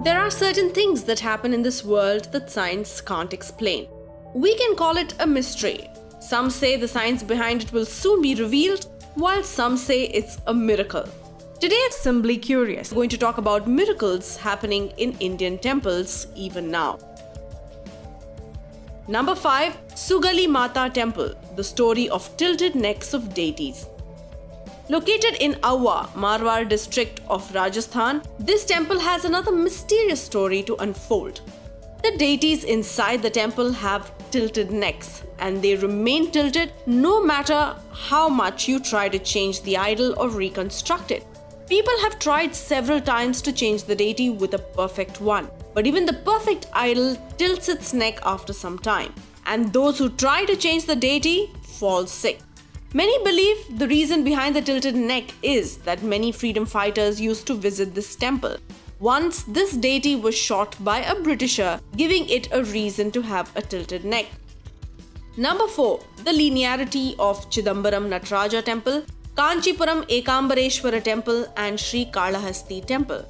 There are certain things that happen in this world that science can't explain. We can call it a mystery. Some say the science behind it will soon be revealed, while some say it's a miracle. Today at Simply Curious, we're going to talk about miracles happening in Indian temples even now. Number 5. Sugali Mata Temple, the story of tilted necks of deities. Located in Awa, Marwar district of Rajasthan, this temple has another mysterious story to unfold. The deities inside the temple have tilted necks, and they remain tilted no matter how much you try to change the idol or reconstruct it. People have tried several times to change the deity with a perfect one, but even the perfect idol tilts its neck after some time, and those who try to change the deity fall sick. Many believe the reason behind the tilted neck is that many freedom fighters used to visit this temple. Once, this deity was shot by a Britisher, giving it a reason to have a tilted neck. Number 4. The linearity of Chidambaram Nataraja Temple, Kanchipuram Ekambareshwara Temple and Sri Kalahasti Temple.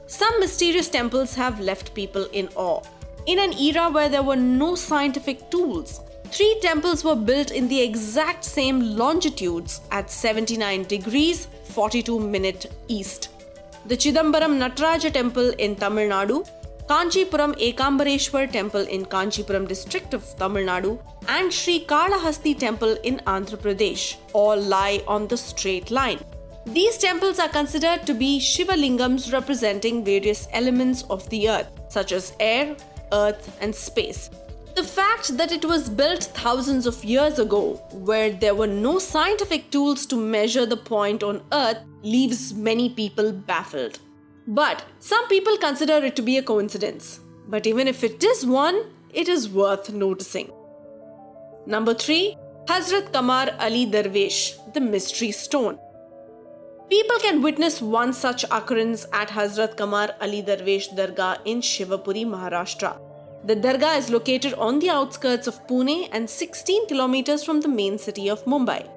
Some mysterious temples have left people in awe. In an era where there were no scientific tools, 3 temples were built in the exact same longitudes at 79 degrees 42 minutes east. The Chidambaram Nataraja Temple in Tamil Nadu, Kanchipuram Ekambareshwar Temple in Kanchipuram district of Tamil Nadu, and Sri Kalahasti Temple in Andhra Pradesh all lie on the straight line. These temples are considered to be Shiva Lingams representing various elements of the earth, such as air, earth, and space. The fact that it was built thousands of years ago, where there were no scientific tools to measure the point on earth, leaves many people baffled. But some people consider it to be a coincidence. But even if it is one, it is worth noticing. Number 3. Hazrat Qamar Ali Darwish, the Mystery Stone. People can witness one such occurrence at Hazrat Qamar Ali Darwish Dargah in Shivapuri, Maharashtra. The dargah is located on the outskirts of Pune and 16 kilometers from the main city of Mumbai.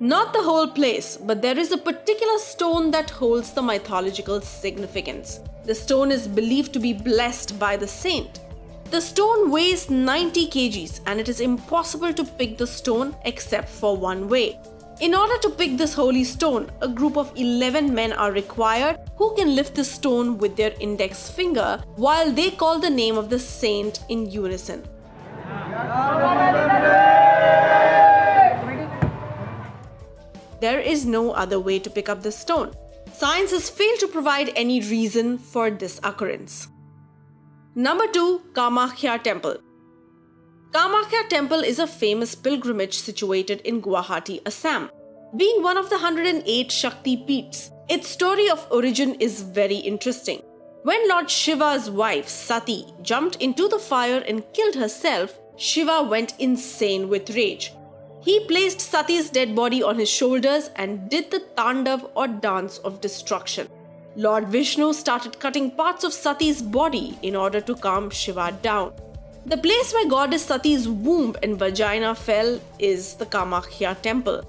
Not the whole place, but there is a particular stone that holds the mythological significance. The stone is believed to be blessed by the saint. The stone weighs 90 kgs and it is impossible to pick the stone except for one way. In order to pick this holy stone, a group of 11 men are required who can lift the stone with their index finger while they call the name of the saint in unison. There is no other way to pick up the stone. Science has failed to provide any reason for this occurrence. Number 2. Kamakhya Temple. Kamakhya Temple is a famous pilgrimage situated in Guwahati, Assam. Being one of the 108 Shakti Peeths, its story of origin is very interesting. When Lord Shiva's wife Sati jumped into the fire and killed herself, Shiva went insane with rage. He placed Sati's dead body on his shoulders and did the Tandav or dance of destruction. Lord Vishnu started cutting parts of Sati's body in order to calm Shiva down. The place where goddess Sati's womb and vagina fell is the Kamakhya temple.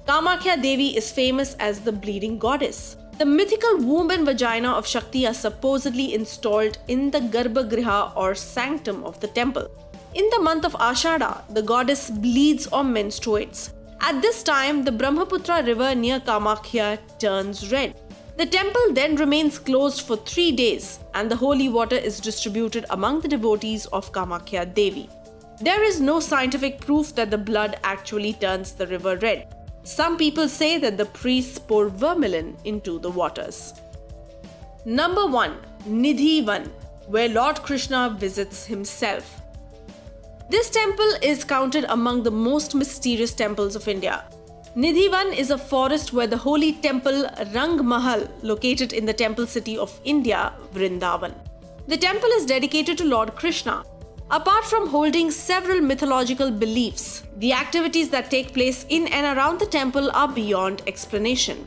Kamakhya Devi is famous as the bleeding goddess. The mythical womb and vagina of Shakti are supposedly installed in the Garbhagriha or sanctum of the temple. In the month of Ashada, the goddess bleeds or menstruates. At this time, the Brahmaputra river near Kamakhya turns red. The temple then remains closed for 3 days and the holy water is distributed among the devotees of Kamakhya Devi. There is no scientific proof that the blood actually turns the river red. Some people say that the priests pour vermilion into the waters. Number 1. Nidhi-Van, where Lord Krishna visits himself. This temple is counted among the most mysterious temples of India. Nidhi-Van is a forest where the holy temple Rang Mahal, located in the temple city of India, Vrindavan. The temple is dedicated to Lord Krishna. Apart from holding several mythological beliefs, the activities that take place in and around the temple are beyond explanation.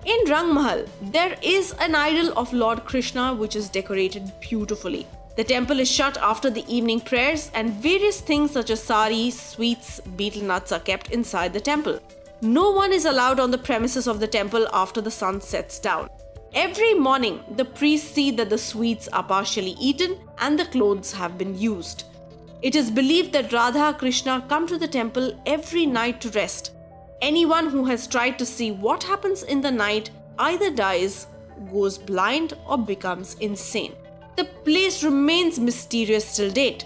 In Rang Mahal, there is an idol of Lord Krishna which is decorated beautifully. The temple is shut after the evening prayers and various things such as saris, sweets, betel nuts are kept inside the temple. No one is allowed on the premises of the temple after the sun sets down. Every morning, the priests see that the sweets are partially eaten and the clothes have been used. It is believed that Radha and Krishna come to the temple every night to rest. Anyone who has tried to see what happens in the night either dies, goes blind, or becomes insane. The place remains mysterious till date.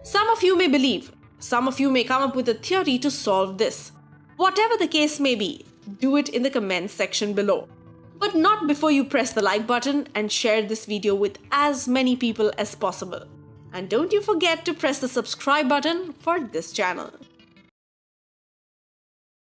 Some of you may believe, some of you may come up with a theory to solve this. Whatever the case may be, do it in the comments section below. But not before you press the like button and share this video with as many people as possible. And don't you forget to press the subscribe button for this channel.